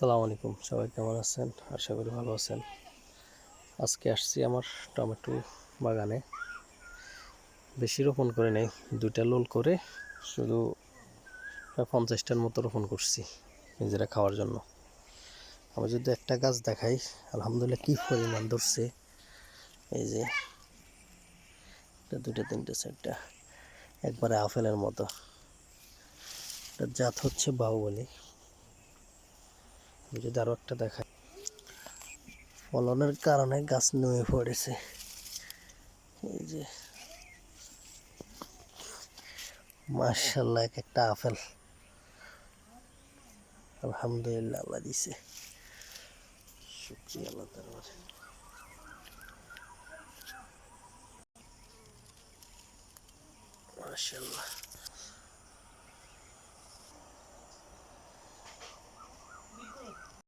আসসালামু আলাইকুম, সবাই কেমন আছেন? আশা করি ভালো আছেন। আজকে আসছি আমার টমেটো বাগানে। বেশি রোপণ করে নেই, 2টা লোল করে শুধু 50টার মতো রোপণ করছি নিজেরা খাওয়ার জন্য। আমি যদি একটা গাছ দেখাই, আলহামদুলিল্লাহ কি পরিমাণ ধরছে। এই যে 2টা 3টা 4টা একবারে আপেলের মতো। এটার জাত হচ্ছে বাহুবলী। আমি যদি আরো একটা দেখাই, ফলনের কারণে গাছ নুয়ে পড়েছে। এই যে মাশাআল্লাহ, এক একটা আপেল। আলহামদুলিল্লাহ, আল্লাহ দিছে, শুকরিয়া আল্লাহ দরবারে। মাশাআল্লাহ।